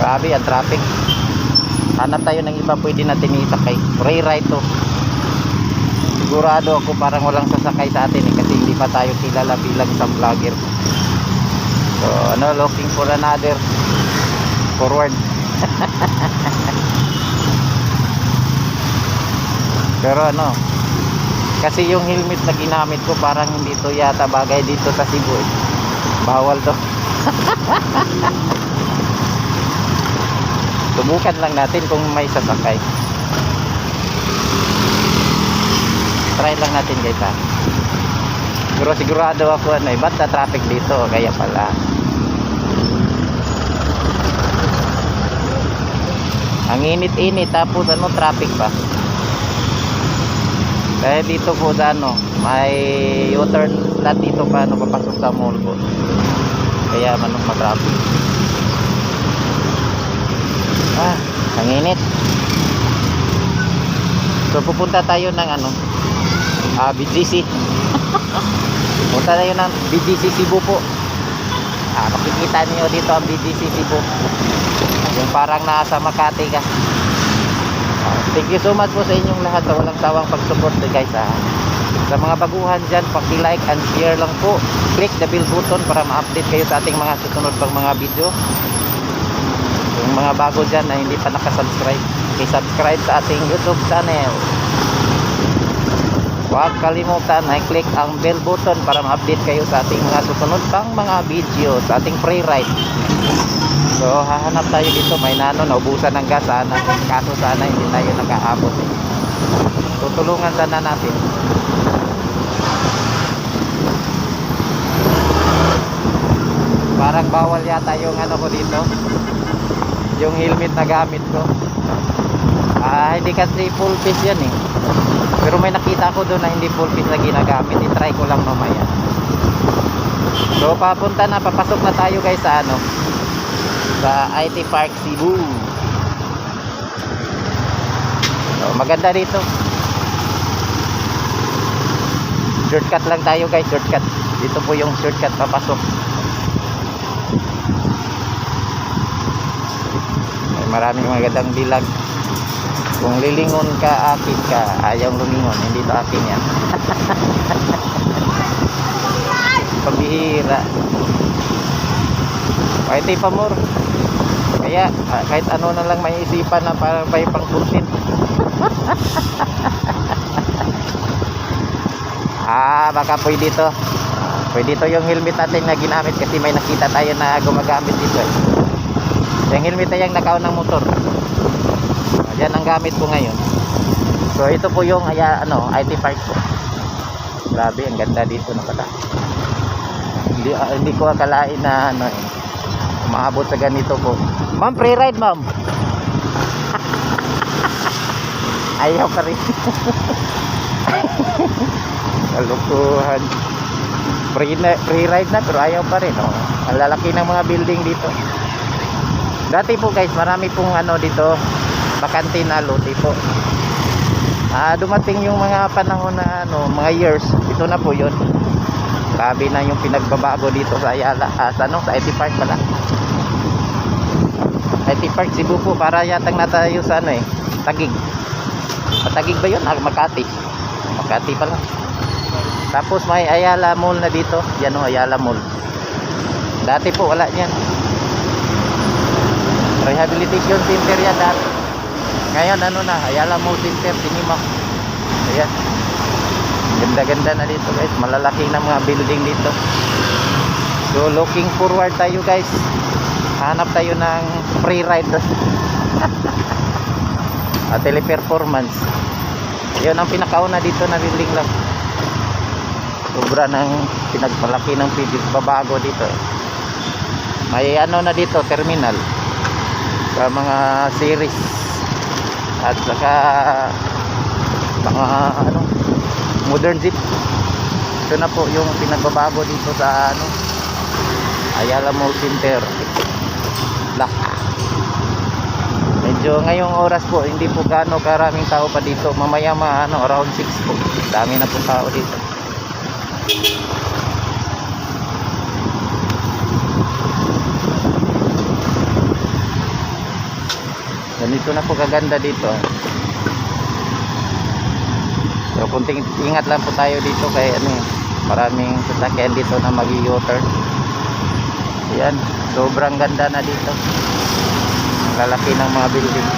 Grabe ang traffic. Hanap tayo ng iba pwede natin isakay. Free ride to. Sigurado ako parang walang sasakay sa atin kasi hindi pa tayo kilala bilang isang vlogger. So looking for another forward. Pero kasi yung helmet na ginamit ko parang hindi to yata bagay dito sa Cebu. Bawal to. Subukan lang natin kung may sasakay. Try lang natin guys ha. Pero sigurado ako ba't na traffic dito, kaya pala. Ang init-init tapos traffic pa. Kaya dito po may U-turn slot dito pa papasok sa mall po. Kaya ma-traffic. Ang init. So pupunta tayo ng BGC. Punta tayo ng BGC Cebu po. Makikita niyo dito ang BGC Cebu. Yung parang nasa Makati ka. Thank you so much po sa inyong lahat sa walang sawang pag-support guys Sa mga baguhan dyan, paki-like and share lang po. Click the bell button para ma-update kayo sa ating mga susunod pang mga video. Yung mga bago dyan na hindi pa nakasubscribe, i-subscribe sa ating YouTube channel. Huwag kalimutan na i-click ang bell button para ma-update kayo sa ating mga susunod pang mga video sa ating free ride. So hahanap tayo dito, may naubusan ng gas sana. Kaso sana hindi tayo nakaabot tutulungan sana natin. Parang bawal yata yung ko dito, yung helmet na gamit ko. Hindi kasi full face yan pero may nakita ko doon na hindi full face na ginagamit. I-try ko lang mamaya. So papasok na tayo guys sa sa IT Park Cebu. So, maganda dito. Shortcut lang tayo guys, shortcut. Dito po yung shortcut papasok. May maraming magandang bilag. Kung lilingon ka, akin ka. Ayaw lumingon, hindi to akin yan. Pabihira. IT Pamor. Kaya kahit na lang may isipan na para may pang-content. Baka pwede to. Pwede to yung helmet natin na ginamit kasi may nakita tayo na gumagamit dito Yung helmet na yung nakaw ng motor. Yan ang gamit ko ngayon. So ito po yung IT Park po. Grabe, ang ganda dito na pala. Hindi ko akalain na maabot sa ganito po. Ma'am, free ride ma'am. Ayaw pa rin. Kalukuhan. Free ride na pero ayaw pa rin Ang lalaki ng mga building dito. Dati po guys, marami pong dito bakante na lote po. Dumating yung mga panahon na mga years, ito na po yun. Grabe na yung pinagbabago dito sa Ayala, sa IT Park pala. IT Park Cebu po, para yatang natayo sa Taguig. Taguig ba yun? Makati. Makati pala. Tapos may Ayala Mall na dito. Yan Ayala Mall. Dati po wala yan. Rehabilitation center yan dati. Ngayon na, Ayala Mall Center, Tinimak. Ayan. Ganda-ganda na dito guys. Malalaki na mga building dito. So looking forward tayo guys. Hanap tayo ng free ride. Teleperformance. Yun ang pinakauna dito na building lang. Sobra ng pinagpalaki ng babago dito. May na dito, terminal. Sa mga series. At saka mga modern jeep. Ito na po yung pinagbabago dito sa Ayala Mall Center. Medyo ngayong oras po hindi po gaano karaming tao pa dito. Mamaya around 6 po. Dami na po tao dito. Ganito na po kaganda dito. So kunting ingat lang po tayo dito kay ano, maraming sasakyan dito na mag-u-turn. Yan, sobrang ganda na dito. Ang lalaki ng mga building.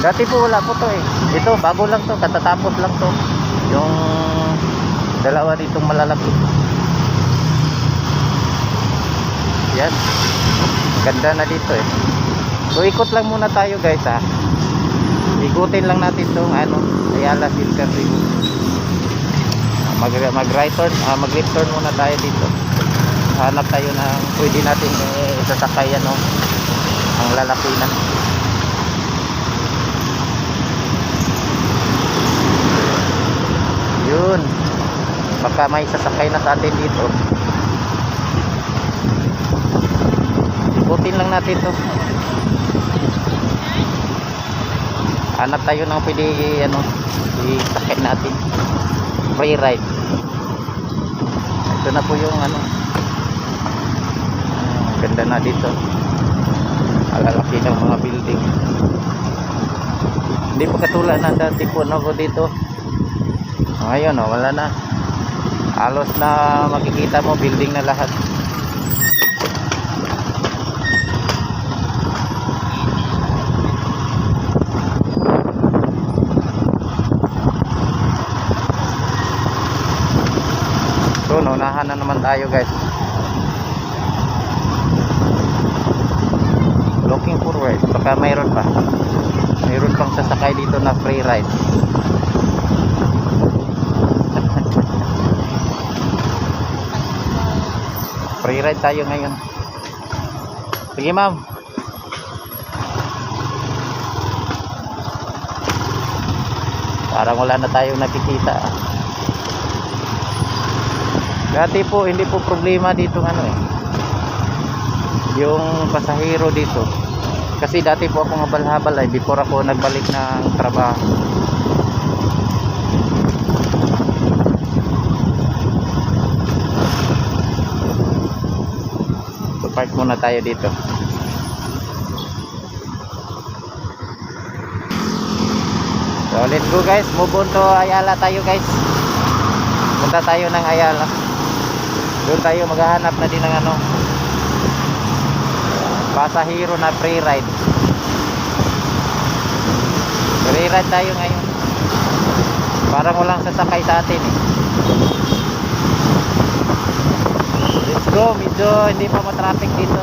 Dati po wala po to eh. Ito, bago lang to, katatapos lang to. Yung dalawa ditong malalaki. Yan. Ganda na dito eh. So ikot lang muna tayo guys ha. Ikutin lang natin tong ano, Ayala Silcan River. Mag-right turn, mag-left turn muna tayo dito. Hanap tayo ng pwede natin isasakay ano, ang lalaki na. Yun. Baka may sasakay na sa atin dito. Ikutin lang natin to. Hanap tayo ng pwede ano, isakay natin. Free ride. Ito na po yung ano. Ganda na dito. Alalaki ng mga building. Hindi pa katulad na dati po ako dito. Ngayon oh, wala na. Halos na makikita mo building na lahat. So, naunahan na naman tayo guys. Looking forward. Baka mayroon pa. Mayroon pang sasakay dito na free ride. Free ride tayo ngayon. Sige ma'am. Parang wala na tayong nakikita. Dati po hindi po problema dito ano eh, yung pasahero dito. Kasi dati po ako ngabal-habal ay before ako nagbalik ng trabaho. So park muna tayo dito. So let's go guys, move on to Ayala tayo guys. Punta tayo ng Ayala. Doon tayo maghahanap na din ng ano, pasahero na free ride. Free ride tayo ngayon. Parang walang sasakay sa atin eh. Let's go, medyo hindi pa matraffic dito.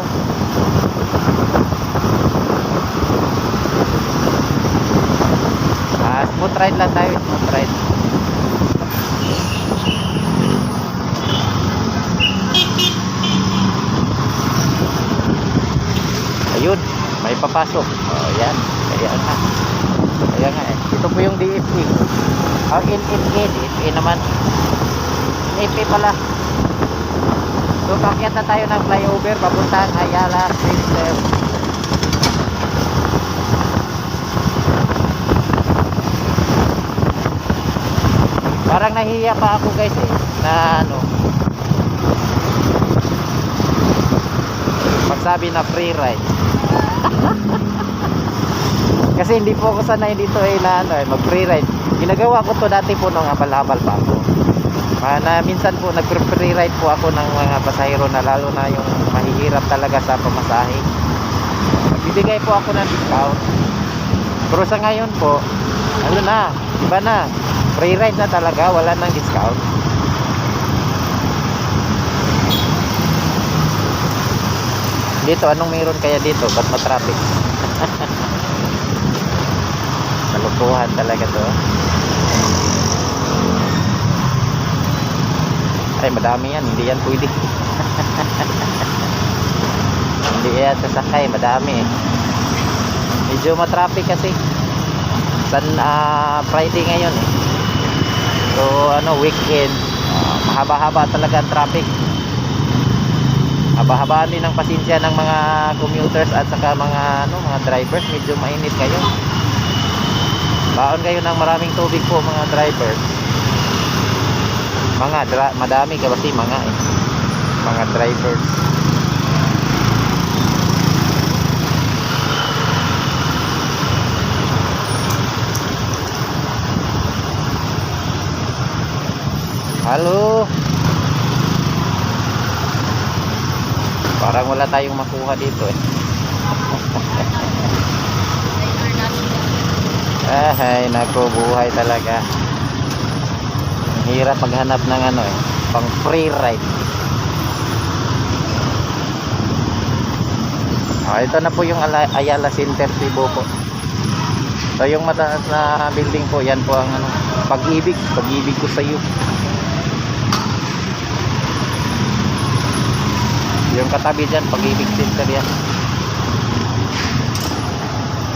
Smooth ride lang tayo, smooth ride. Ayun, may papasok. Oh, yan. Kaya nga. Kaya nga eh. Ito po yung DFE. Oh, NFE. DFE naman. NFE pala. So, pakyat na tayo ng flyover. Papuntahan Ayala Center. Parang nahihiya pa ako guys eh. Na ano. Magsabi na free ride. Kasi hindi po ako sanay dito eh na ano eh, mag free ride. Ginagawa ko to dati po nung abal-abal pa ako. Na minsan po nag free ride po ako ng mga pasahero na lalo na yung mahihirap talaga sa pamasahe. Bibigay po ako ng discount. Pero sa ngayon po, ano na, iba na. Free ride na talaga, wala nang discount. Dito, anong mayroon kaya dito? Ba't matraffic? Nalukuhan talaga to. Ay, madami yan. Hindi yan pwede. Hindi yan sasakay. Madami eh. Medyo matraffic kasi. Friday ngayon eh. So, weekend. Mahaba-haba talaga ang traffic. Haba-habaan din ang pasensya ng mga commuters at saka mga drivers. Medyo mainit kayo. Baon kayo ng maraming tubig po mga drivers. Madami kasi mga drivers. Halo. Parang wala tayong makuha dito eh. Ay, nako, buhay talaga. Ang hirap maghanap ng ano eh, pang free ride. Ito na po yung Ayala Center Cebu po. So yung mataas na building po, yan po ang ano, Pag-ibig ko sa iyo. Yung katabi dyan, Pag-ibig Center yan.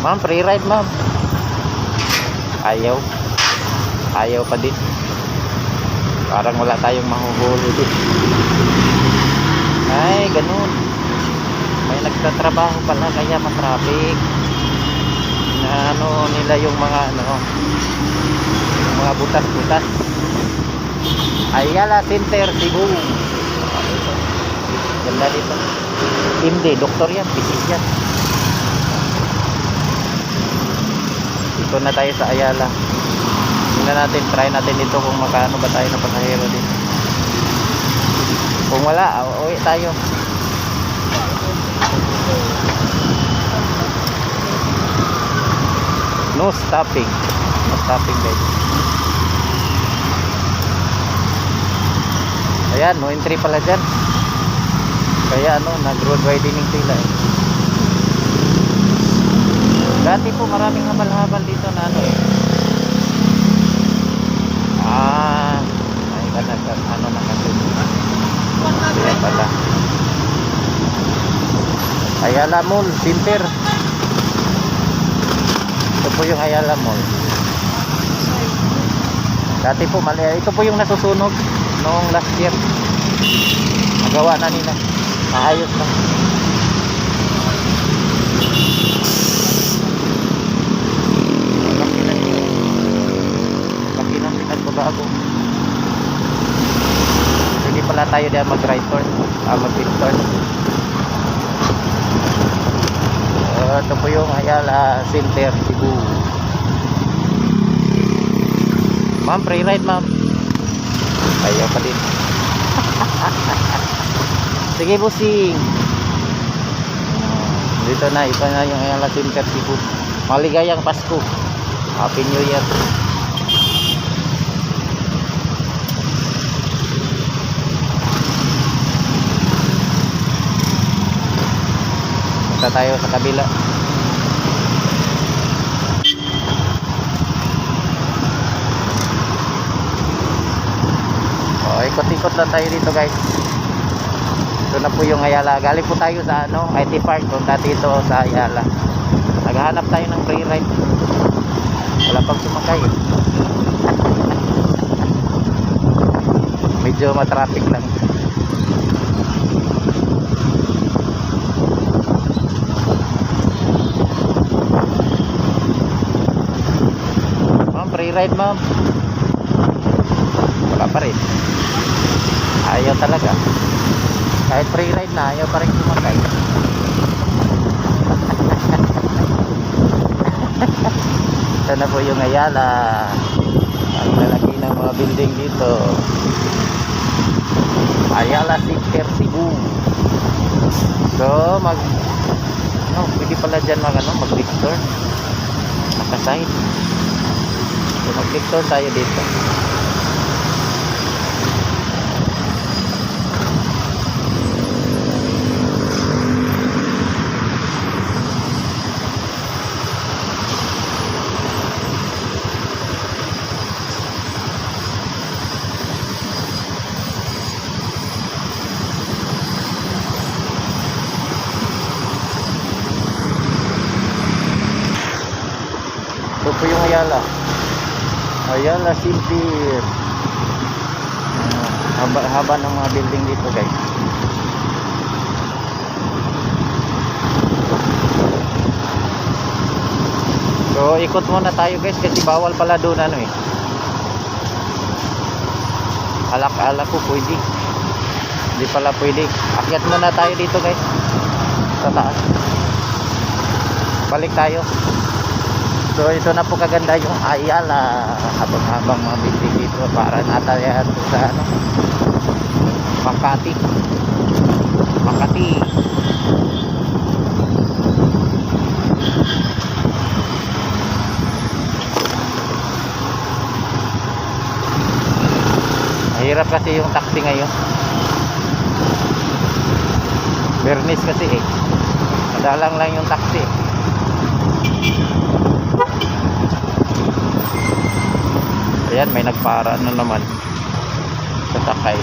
Ma'am, free ride ma'am. Ayaw pa din. Parang wala tayong mahuhuli din. Ay, ganun. May nagtatrabaho pala kaya matraffic. Na ano nila yung mga yung mga butas-butas. Ayala Center Cebu. Ganda dito. Hindi, doktor yan, physician. Dito na tayo sa Ayala. Tingnan natin, try natin dito kung makano ba tayo ng pasahero dito. Kung wala, uwi tayo. No stopping. No stopping guys. Ayan, no entry pala dyan. Kaya ano, nag-road widening sila eh. Dati po maraming habal-habal dito na ano eh. Ay ano na kasi. Ayan pala. Ayala Mall Center. Ito po yung Ayala Mall. Dati po mali. Ito po yung nasusunog noong last year. Nagawa na nila. Maayos na. Laki ng pinagbabago. Hindi pala tayo diyan mag-right turn. Mag-left turn. Ito po yung Ayala Center Cebu. Ma'am, free ride ma'am. Ayaw pa din. Sige busing. Dito na, ito na yung Ayala Center Cebu. Maligayang Pasko. Happy New Year. Punta tayo sa kabila. Ikot-ikot lang tayo dito guys. Ito na po yung Ayala. Galing po tayo sa ano, IT Park. Punta dito sa Ayala. Naghahanap tayo ng free ride. Wala pang sumakay. Medyo matraffic lang. Ma'am, free ride ma'am. Wala pa rin. Ayaw talaga. Kahit free ride na, ayaw pa rin sumakay. Ito na po yung Ayala. Ang lalaki ng mga building dito. Ayala Center Cebu. So pwede pala dyan mag-victor. Nakaside. So mag-victor tayo dito. Ito po yung Ayala. Ayala Center. Haba ng mga building dito guys. So ikot muna tayo guys kasi bawal pala doon alak-alak ko pwede. Hindi pala pwede. Akyat muna tayo dito guys sa taas. Balik tayo. So ito na po kaganda yung Ayala, habang mga building dito para natayan sa ano, Makati. Mahirap kasi yung taxi ngayon. Bernis kasi madalang lang yung taxi. Ayan, may nagpara na naman sa sakay.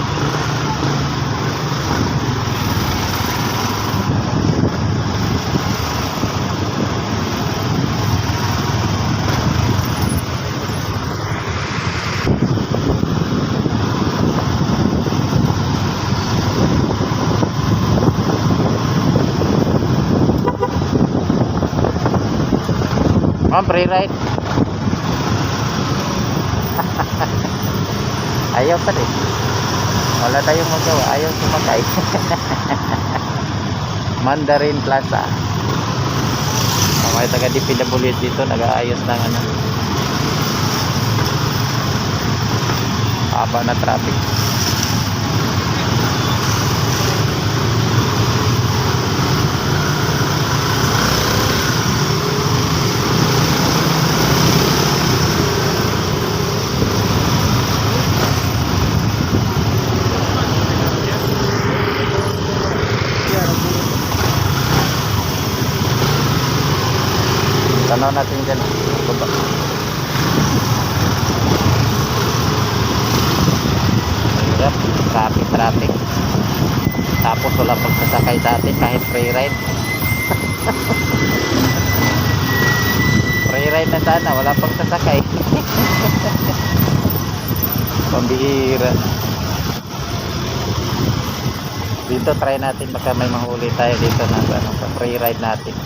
Ma'am, free ride. Ayaw pa rin. Wala tayong magawa. Ayaw sumakay. Mandarin Plaza. May taga DPWH dito. Nag-aayos ng ano. Haba na traffic. Tanaw natin dyan. Baba. Hirap. Traffic. Tapos wala pagsasakay sa atin kahit free ride. Free ride na sana. Wala pagsasakay. Pambihira. Dito try natin baka may mahuli tayo dito na ano, sa free ride natin.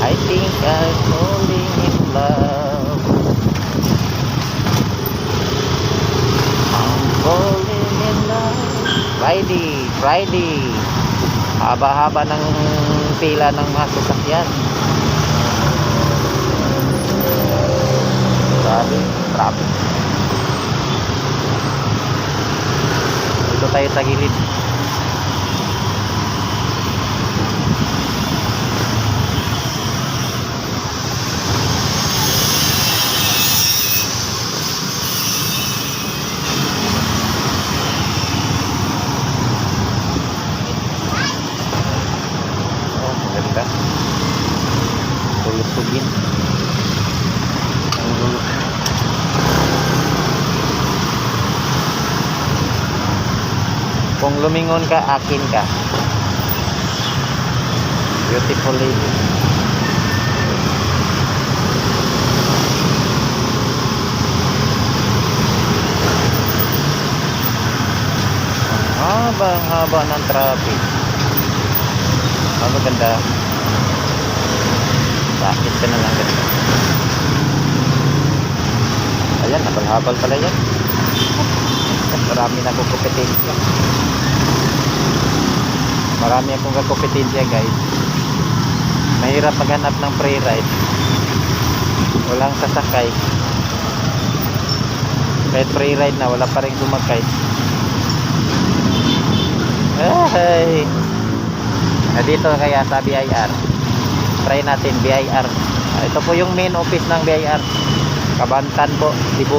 I think I'm falling in love. I'm falling in love. Friday. Haba-haba ng pila ng mga sasakyan. Grabe, traffic. Dito tayo sa gilid. Tulusugin kung lumingon ka, akin ka. Beautiful lady. Ang haba ng traffic. Ang maganda. Bakit ka na lang ganito? Ayan, habal-habal pala yan. Marami na akong kompetensya. Marami akong kompetensya, guys. Mahirap maghanap ng free ride. Walang sasakay. Kahit free ride na, wala pa rin sumakay. Ay! Dito kaya sa BIR. Try natin BIR. Ito po yung main office ng BIR. Kabantan po, Cebu.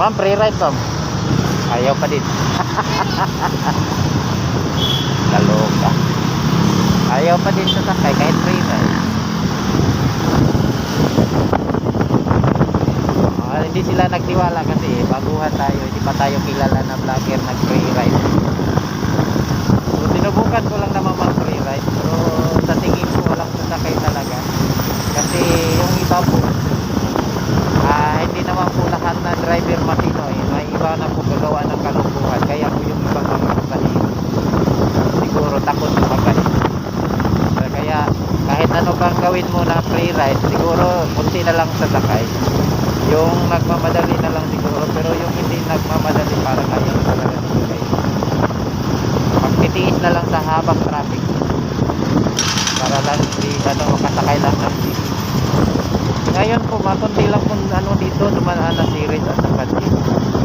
Ma'am, free ride ma'am. Ayaw pa din. Kaloka. Ayaw pa din sa sakay kahit free ride. Hindi sila nagtiwala kasi baguhan tayo, hindi pa tayo kilala na vlogger nag free ride. So sinubukan ko lang naman mag free ride, pero sa tingin ko walang sasakay talaga kasi yung iba po hindi naman po lahat na driver matino may iba na po gagawa ng kalungkuhan, kaya po yung ibang siguro takot sumakay. Kaya kahit ano bang gagawin mo na free ride, siguro kunti na lang sa sakay. Yung nagmamadali na lang siguro, pero yung hindi nagmamadali para kaya talaga dito guys. Magtitiis na lang sa habang traffic para lang hindi makasakay lang ng jeep. Ngayon po makunti lang kung dito dumaan na series at saka jeep.